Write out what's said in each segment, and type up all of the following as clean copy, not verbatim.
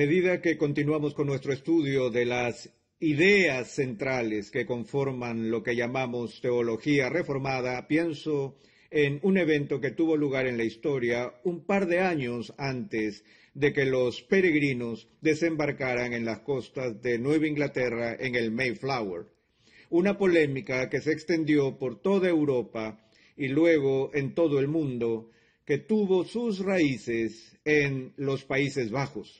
medida que continuamos con nuestro estudio de las ideas centrales que conforman lo que llamamos teología reformada, pienso en un evento que tuvo lugar en la historia un par de años antes de que los peregrinos desembarcaran en las costas de Nueva Inglaterra en el Mayflower. Una polémica que se extendió por toda Europa y luego en todo el mundo, que tuvo sus raíces en los Países Bajos.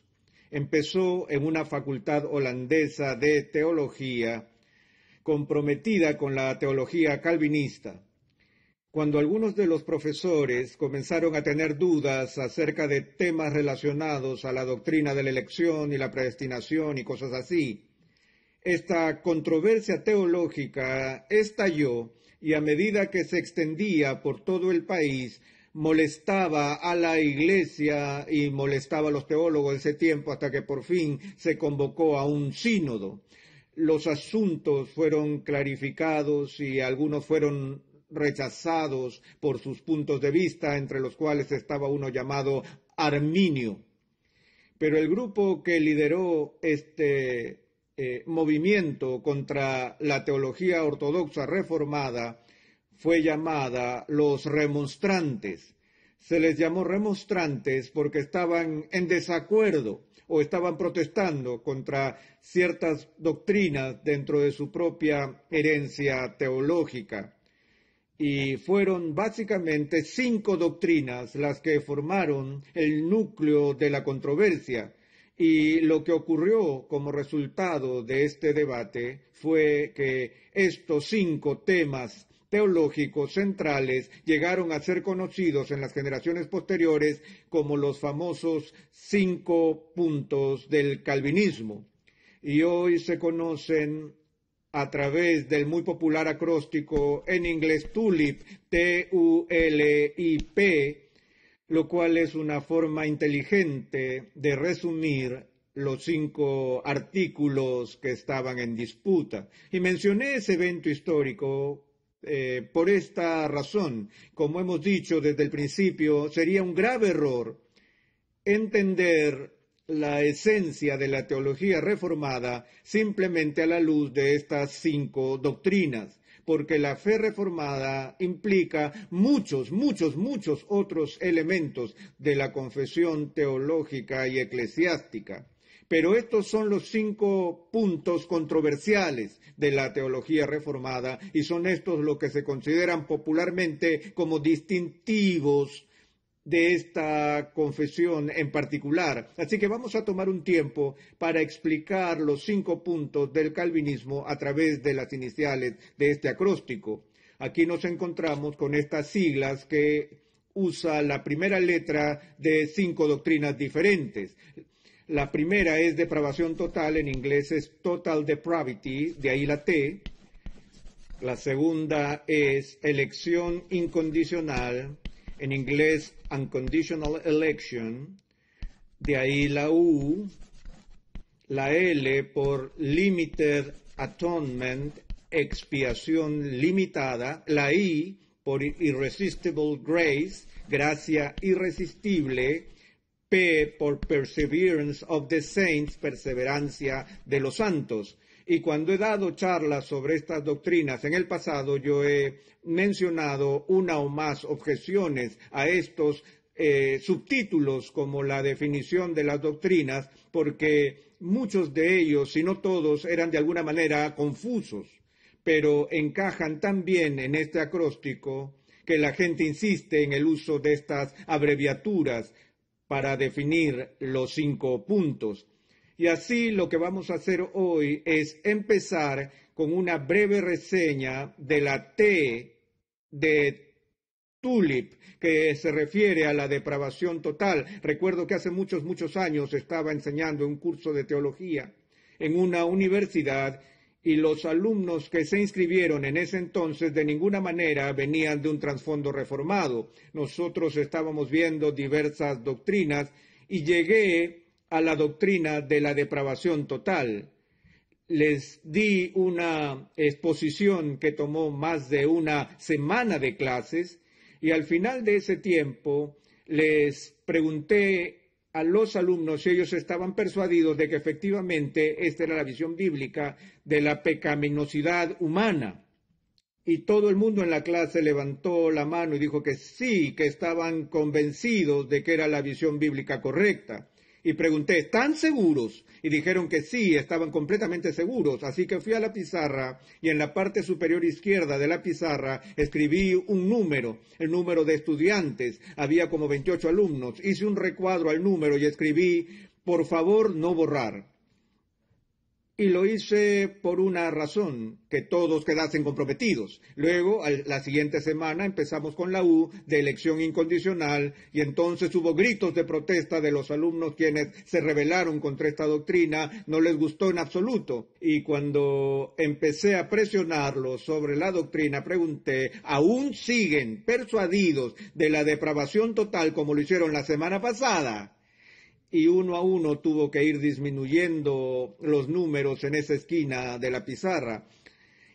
Empezó en una facultad holandesa de teología comprometida con la teología calvinista. Cuando algunos de los profesores comenzaron a tener dudas acerca de temas relacionados a la doctrina de la elección y la predestinación y cosas así, esta controversia teológica estalló y a medida que se extendía por todo el país, molestaba a la iglesia y molestaba a los teólogos de ese tiempo hasta que por fin se convocó a un sínodo. Los asuntos fueron clarificados y algunos fueron rechazados por sus puntos de vista, entre los cuales estaba uno llamado Arminio. Pero el grupo que lideró este movimiento contra la teología ortodoxa reformada fue llamada los remonstrantes. Se les llamó remonstrantes porque estaban en desacuerdo o estaban protestando contra ciertas doctrinas dentro de su propia herencia teológica. Y fueron básicamente 5 doctrinas las que formaron el núcleo de la controversia. Y lo que ocurrió como resultado de este debate fue que estos 5 temas teológicos centrales llegaron a ser conocidos en las generaciones posteriores como los famosos 5 puntos del calvinismo. Y hoy se conocen a través del muy popular acróstico en inglés TULIP, T-U-L-I-P, lo cual es una forma inteligente de resumir los 5 artículos que estaban en disputa. Y mencioné ese evento histórico por esta razón. Como hemos dicho desde el principio, sería un grave error entender la esencia de la teología reformada simplemente a la luz de estas 5 doctrinas, porque la fe reformada implica muchos otros elementos de la confesión teológica y eclesiástica. Pero estos son los 5 puntos controversiales de la teología reformada y son estos los que se consideran popularmente como distintivos de esta confesión en particular. Así que vamos a tomar un tiempo para explicar los 5 puntos del calvinismo a través de las iniciales de este acróstico. Aquí nos encontramos con estas siglas que usa la primera letra de 5 doctrinas diferentes. La primera es depravación total, en inglés es total depravity, de ahí la T. La segunda es elección incondicional, en inglés unconditional election, de ahí la U. La L por limited atonement, expiación limitada. La I por irresistible grace, gracia irresistible. P por perseverance of the saints, perseverancia de los santos. Y cuando he dado charlas sobre estas doctrinas en el pasado, yo he mencionado una o más objeciones a estos subtítulos como la definición de las doctrinas, porque muchos de ellos, si no todos, eran de alguna manera confusos, pero encajan tan bien en este acróstico que la gente insiste en el uso de estas abreviaturas para definir los 5 puntos. Y así lo que vamos a hacer hoy es empezar con una breve reseña de la T de TULIP, que se refiere a la depravación total. Recuerdo que hace muchos años estaba enseñando un curso de teología en una universidad y los alumnos que se inscribieron en ese entonces de ninguna manera venían de un trasfondo reformado. Nosotros estábamos viendo diversas doctrinas y llegué a la doctrina de la depravación total. Les di una exposición que tomó más de una semana de clases y al final de ese tiempo les pregunté a los alumnos y ellos estaban persuadidos de que efectivamente esta era la visión bíblica de la pecaminosidad humana. Y todo el mundo en la clase levantó la mano y dijo que sí, que estaban convencidos de que era la visión bíblica correcta. Y pregunté, ¿están seguros? Y dijeron que sí, estaban completamente seguros. Así que fui a la pizarra y en la parte superior izquierda de la pizarra escribí un número, el número de estudiantes. Había como 28 alumnos. Hice un recuadro al número y escribí, por favor, no borrar. Y lo hice por una razón, que todos quedasen comprometidos. Luego, la siguiente semana, empezamos con la U de elección incondicional y entonces hubo gritos de protesta de los alumnos quienes se rebelaron contra esta doctrina, no les gustó en absoluto. Y cuando empecé a presionarlos sobre la doctrina, pregunté, ¿aún siguen persuadidos de la depravación total como lo hicieron la semana pasada? Y uno a uno tuvo que ir disminuyendo los números en esa esquina de la pizarra.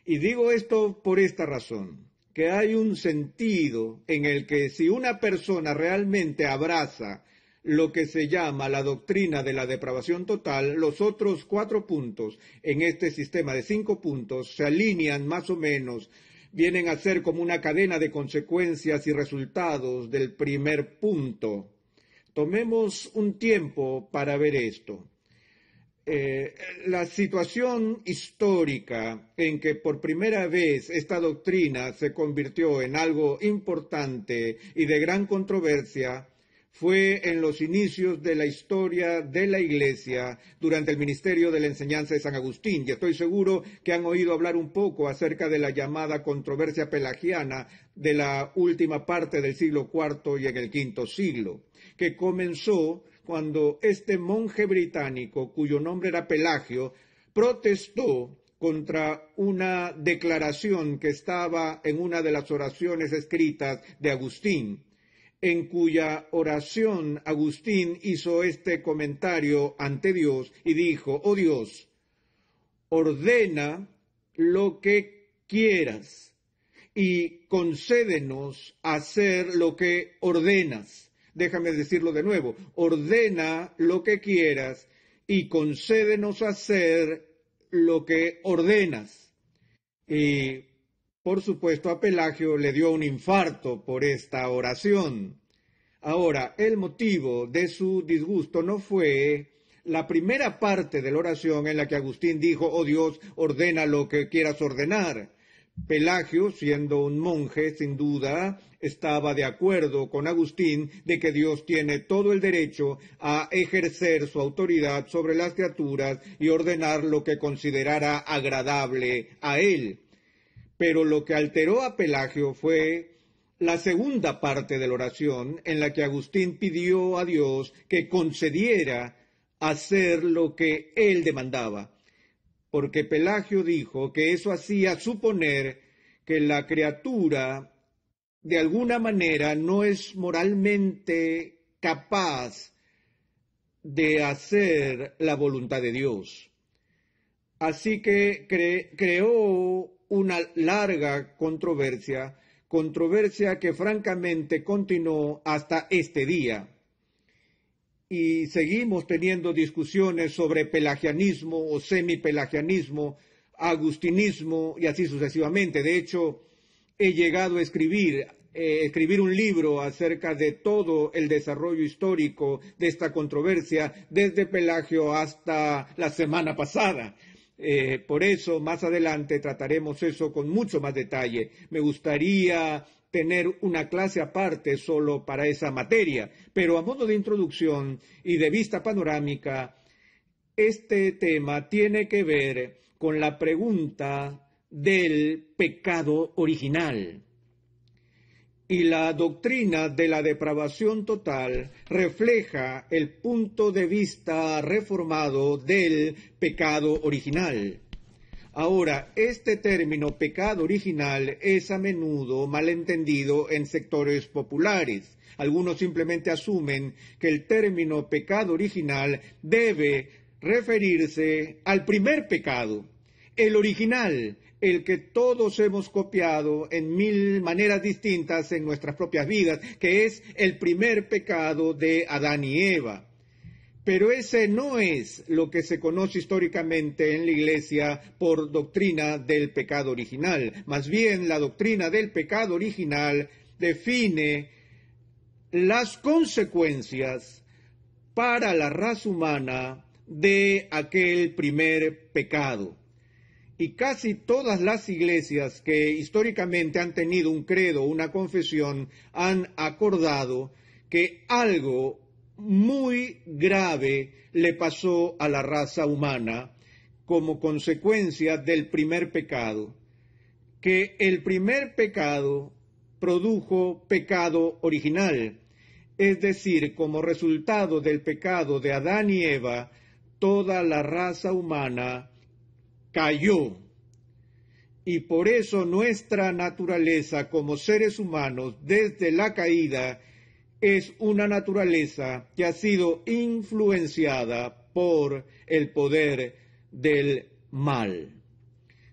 Y digo esto por esta razón, que hay un sentido en el que si una persona realmente abraza lo que se llama la doctrina de la depravación total, los otros 4 puntos en este sistema de 5 puntos se alinean más o menos, vienen a ser como una cadena de consecuencias y resultados del primer punto. Tomemos un tiempo para ver esto. La situación histórica en que por primera vez esta doctrina se convirtió en algo importante y de gran controversia fue en los inicios de la historia de la Iglesia durante el ministerio de la enseñanza de San Agustín. Y estoy seguro que han oído hablar un poco acerca de la llamada controversia pelagiana de la última parte del siglo IV y en el V siglo, que comenzó cuando este monje británico, cuyo nombre era Pelagio, protestó contra una declaración que estaba en una de las oraciones escritas de Agustín, en cuya oración Agustín hizo este comentario ante Dios y dijo, oh Dios, ordena lo que quieras y concédenos hacer lo que ordenas. Déjame decirlo de nuevo, ordena lo que quieras y concédenos hacer lo que ordenas. Y por supuesto a Pelagio le dio un infarto por esta oración. Ahora, el motivo de su disgusto no fue la primera parte de la oración en la que Agustín dijo, oh Dios, ordena lo que quieras ordenar. Pelagio, siendo un monje, sin duda, estaba de acuerdo con Agustín de que Dios tiene todo el derecho a ejercer su autoridad sobre las criaturas y ordenar lo que considerara agradable a él. Pero lo que alteró a Pelagio fue la segunda parte de la oración en la que Agustín pidió a Dios que concediera hacer lo que él demandaba. Porque Pelagio dijo que eso hacía suponer que la criatura de alguna manera no es moralmente capaz de hacer la voluntad de Dios. Así que creó una larga controversia que francamente continuó hasta este día. Y seguimos teniendo discusiones sobre pelagianismo o semipelagianismo, agustinismo y así sucesivamente. De hecho, he llegado a escribir un libro acerca de todo el desarrollo histórico de esta controversia, desde Pelagio hasta la semana pasada. Por eso, más adelante trataremos eso con mucho más detalle. Me gustaría tener una clase aparte solo para esa materia, pero a modo de introducción y de vista panorámica, este tema tiene que ver con la pregunta del pecado original. Y la doctrina de la depravación total refleja el punto de vista reformado del pecado original. Ahora, este término pecado original es a menudo malentendido en sectores populares. Algunos simplemente asumen que el término pecado original debe referirse al primer pecado, el original, el que todos hemos copiado en 1000 maneras distintas en nuestras propias vidas, que es el primer pecado de Adán y Eva. Pero ese no es lo que se conoce históricamente en la Iglesia por doctrina del pecado original. Más bien, la doctrina del pecado original define las consecuencias para la raza humana de aquel primer pecado. Y casi todas las iglesias que históricamente han tenido un credo, una confesión, han acordado que algo muy grave le pasó a la raza humana como consecuencia del primer pecado, que el primer pecado produjo pecado original, es decir, como resultado del pecado de Adán y Eva, toda la raza humana cayó. Y por eso nuestra naturaleza como seres humanos desde la caída es una naturaleza que ha sido influenciada por el poder del mal.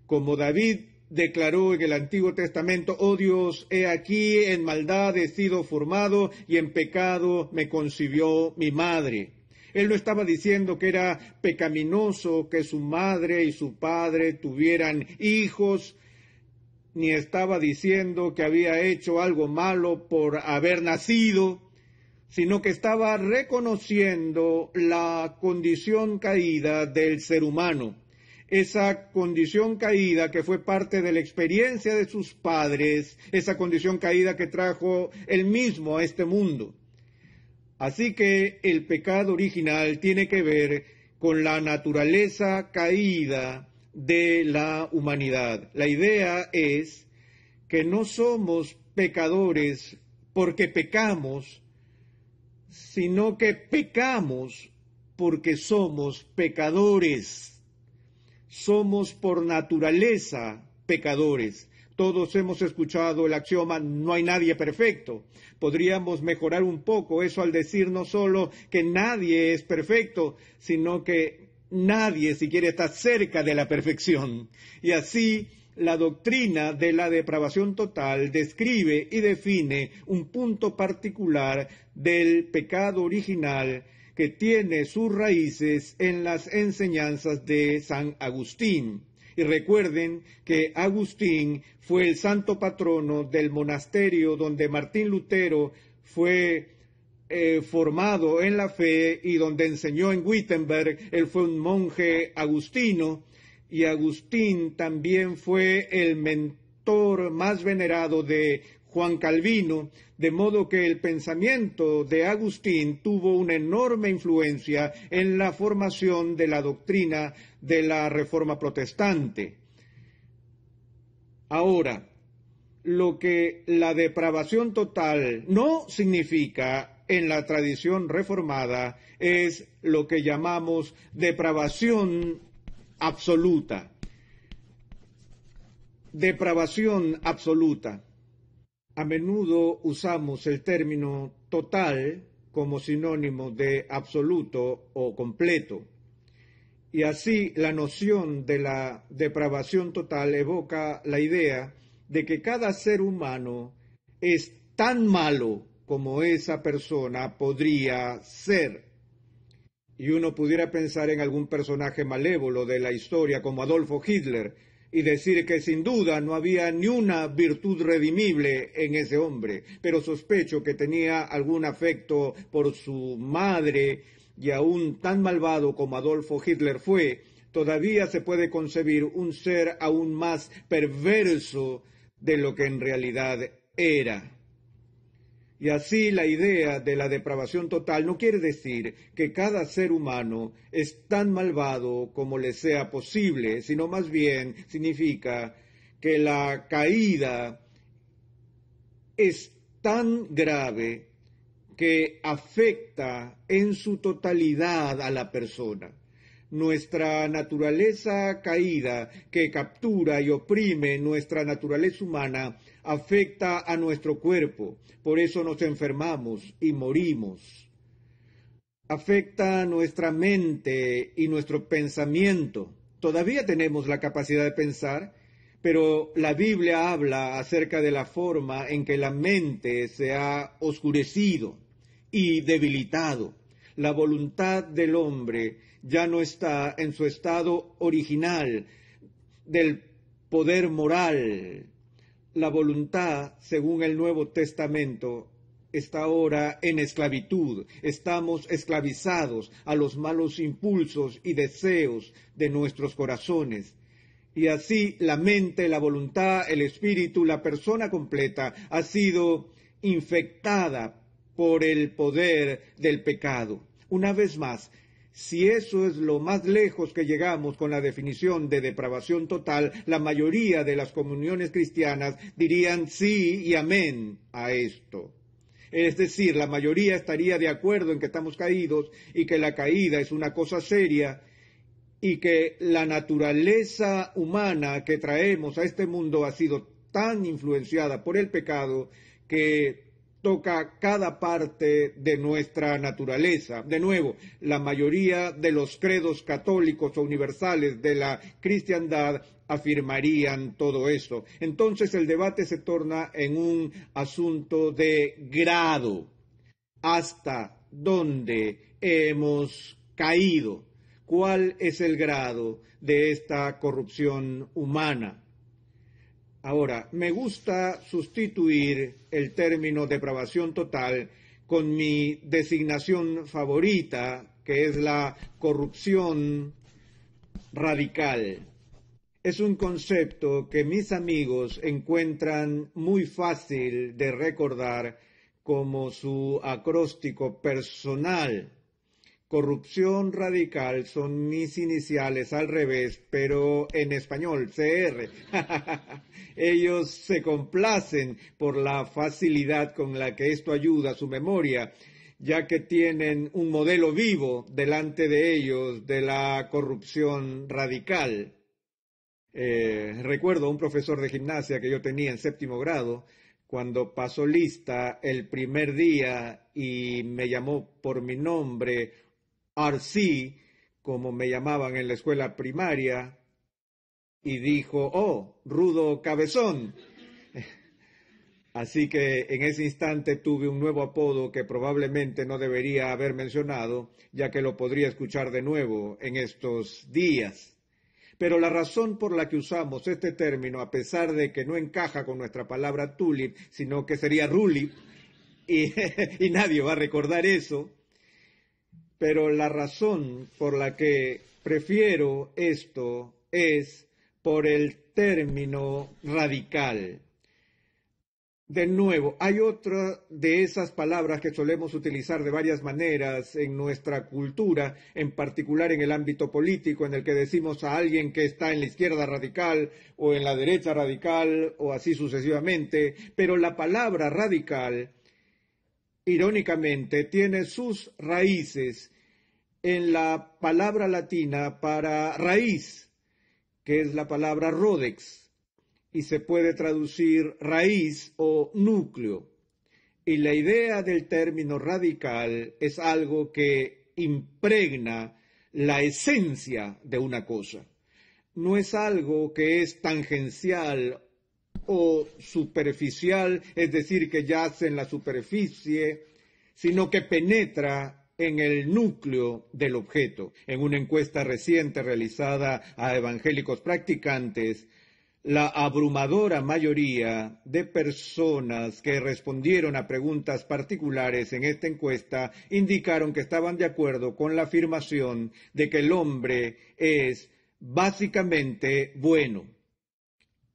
Como David declaró en el Antiguo Testamento: oh Dios, he aquí en maldad he sido formado y en pecado me concibió mi madre. Él no estaba diciendo que era pecaminoso que su madre y su padre tuvieran hijos, ni estaba diciendo que había hecho algo malo por haber nacido, sino que estaba reconociendo la condición caída del ser humano. Esa condición caída que fue parte de la experiencia de sus padres, esa condición caída que trajo él mismo a este mundo. Así que el pecado original tiene que ver con la naturaleza caída de la humanidad. La idea es que no somos pecadores porque pecamos, sino que pecamos porque somos pecadores. Somos por naturaleza pecadores. Todos hemos escuchado el axioma: no hay nadie perfecto. Podríamos mejorar un poco eso al decir no solo que nadie es perfecto, sino que nadie siquiera está cerca de la perfección. Y así, la doctrina de la depravación total describe y define un punto particular del pecado original que tiene sus raíces en las enseñanzas de San Agustín. Y recuerden que Agustín fue el santo patrono del monasterio donde Martín Lutero fue formado en la fe y donde enseñó en Wittenberg. Él fue un monje agustino, y Agustín también fue el mentor más venerado de Juan Calvino, de modo que el pensamiento de Agustín tuvo una enorme influencia en la formación de la doctrina de la Reforma Protestante. Ahora, lo que la depravación total no significa en la tradición reformada es lo que llamamos depravación absoluta. Depravación absoluta. A menudo usamos el término total como sinónimo de absoluto o completo. Y así la noción de la depravación total evoca la idea de que cada ser humano es tan malo como esa persona podría ser. Y uno pudiera pensar en algún personaje malévolo de la historia como Adolfo Hitler y decir que sin duda no había ni una virtud redimible en ese hombre, pero sospecho que tenía algún afecto por su madre, y aún tan malvado como Adolfo Hitler fue, todavía se puede concebir un ser aún más perverso de lo que en realidad era. Y así la idea de la depravación total no quiere decir que cada ser humano es tan malvado como le sea posible, sino más bien significa que la caída es tan grave que afecta en su totalidad a la persona. Nuestra naturaleza caída, que captura y oprime nuestra naturaleza humana, afecta a nuestro cuerpo. Por eso nos enfermamos y morimos. Afecta nuestra mente y nuestro pensamiento. Todavía tenemos la capacidad de pensar, pero la Biblia habla acerca de la forma en que la mente se ha oscurecido y debilitado. La voluntad del hombre ya no está en su estado original del poder moral. La voluntad, según el Nuevo Testamento, está ahora en esclavitud. Estamos esclavizados a los malos impulsos y deseos de nuestros corazones. Y así la mente, la voluntad, el espíritu, la persona completa ha sido infectada por el poder del pecado. Una vez más, si eso es lo más lejos que llegamos con la definición de depravación total, la mayoría de las comuniones cristianas dirían sí y amén a esto. Es decir, la mayoría estaría de acuerdo en que estamos caídos y que la caída es una cosa seria y que la naturaleza humana que traemos a este mundo ha sido tan influenciada por el pecado que toca cada parte de nuestra naturaleza. De nuevo, la mayoría de los credos católicos o universales de la cristiandad afirmarían todo eso. Entonces el debate se torna en un asunto de grado. ¿Hasta dónde hemos caído? ¿Cuál es el grado de esta corrupción humana? Ahora, me gusta sustituir el término depravación total con mi designación favorita, que es la corrupción radical. Es un concepto que mis amigos encuentran muy fácil de recordar como su acróstico personal. Corrupción radical son mis iniciales al revés, pero en español, CR. Ellos se complacen por la facilidad con la que esto ayuda a su memoria, ya que tienen un modelo vivo delante de ellos de la corrupción radical. Recuerdo a un profesor de gimnasia que yo tenía en 7º grado, cuando pasó lista el primer día y me llamó por mi nombre, RC, como me llamaban en la escuela primaria, y dijo, oh, Rudo Cabezón. Así que en ese instante tuve un nuevo apodo que probablemente no debería haber mencionado, ya que lo podría escuchar de nuevo en estos días. Pero la razón por la que usamos este término, a pesar de que no encaja con nuestra palabra tulip, sino que sería rulip, y nadie va a recordar eso, pero la razón por la que prefiero esto es por el término radical. De nuevo, hay otra de esas palabras que solemos utilizar de varias maneras en nuestra cultura, en particular en el ámbito político, en el que decimos a alguien que está en la izquierda radical o en la derecha radical o así sucesivamente, pero la palabra radical, irónicamente, tiene sus raíces en la palabra latina para raíz, que es la palabra rodex, y se puede traducir raíz o núcleo. Y la idea del término radical es algo que impregna la esencia de una cosa. No es algo que es tangencial o superficial, es decir, que yace en la superficie, sino que penetra en el núcleo del objeto. En una encuesta reciente realizada a evangélicos practicantes, la abrumadora mayoría de personas que respondieron a preguntas particulares en esta encuesta indicaron que estaban de acuerdo con la afirmación de que el hombre es básicamente bueno.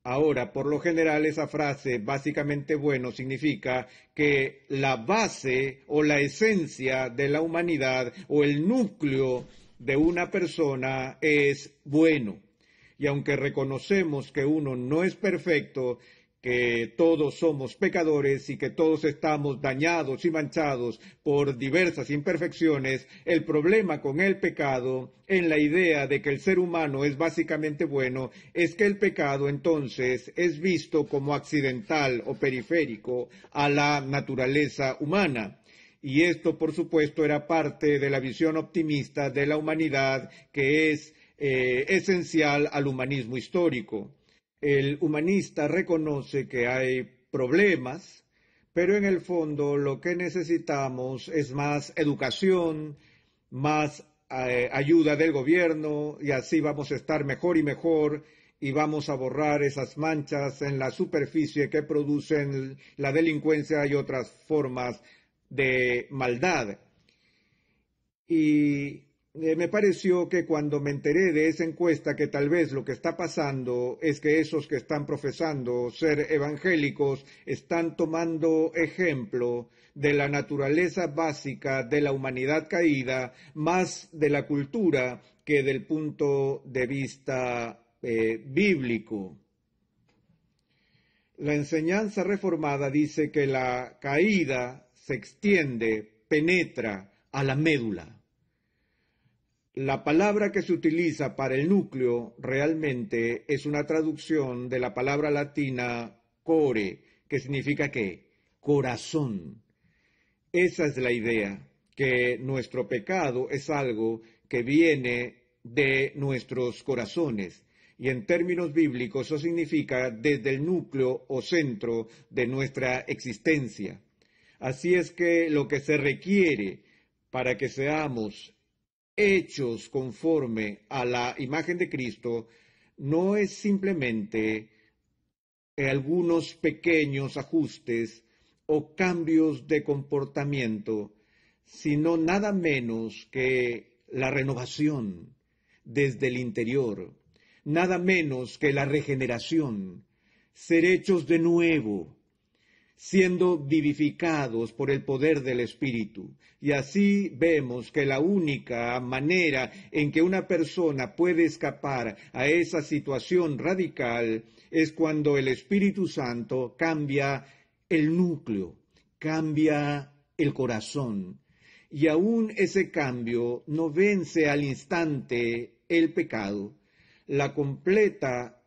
Ahora, por lo general, esa frase básicamente bueno significa que la base o la esencia de la humanidad o el núcleo de una persona es bueno. Y aunque reconocemos que uno no es perfecto, que todos somos pecadores y que todos estamos dañados y manchados por diversas imperfecciones, el problema con el pecado, en la idea de que el ser humano es básicamente bueno, es que el pecado entonces es visto como accidental o periférico a la naturaleza humana. Y esto, por supuesto, era parte de la visión optimista de la humanidad que es esencial al humanismo histórico. El humanista reconoce que hay problemas, pero en el fondo lo que necesitamos es más educación más ayuda del gobierno y así vamos a estar mejor y mejor y vamos a borrar esas manchas en la superficie que producen la delincuencia y otras formas de maldad. Y me pareció que cuando me enteré de esa encuesta que tal vez lo que está pasando es que esos que están profesando ser evangélicos están tomando ejemplo de la naturaleza básica de la humanidad caída, más de la cultura que del punto de vista bíblico. La enseñanza reformada dice que la caída se extiende, penetra a la médula. La palabra que se utiliza para el núcleo realmente es una traducción de la palabra latina core, que significa ¿qué? Corazón. Esa es la idea, que nuestro pecado es algo que viene de nuestros corazones. Y en términos bíblicos eso significa desde el núcleo o centro de nuestra existencia. Así es que lo que se requiere para que seamos hechos conforme a la imagen de Cristo no es simplemente algunos pequeños ajustes o cambios de comportamiento, sino nada menos que la renovación desde el interior, nada menos que la regeneración, ser hechos de nuevo, siendo vivificados por el poder del Espíritu. Y así vemos que la única manera en que una persona puede escapar a esa situación radical es cuando el Espíritu Santo cambia el núcleo, cambia el corazón. Y aún ese cambio no vence al instante el pecado. La completa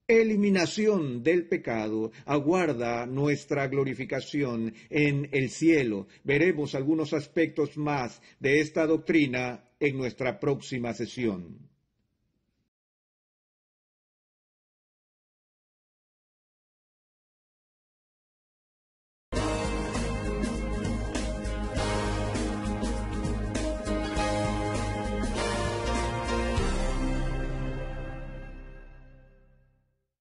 eliminación del pecado aguarda nuestra glorificación en el cielo. Veremos algunos aspectos más de esta doctrina en nuestra próxima sesión.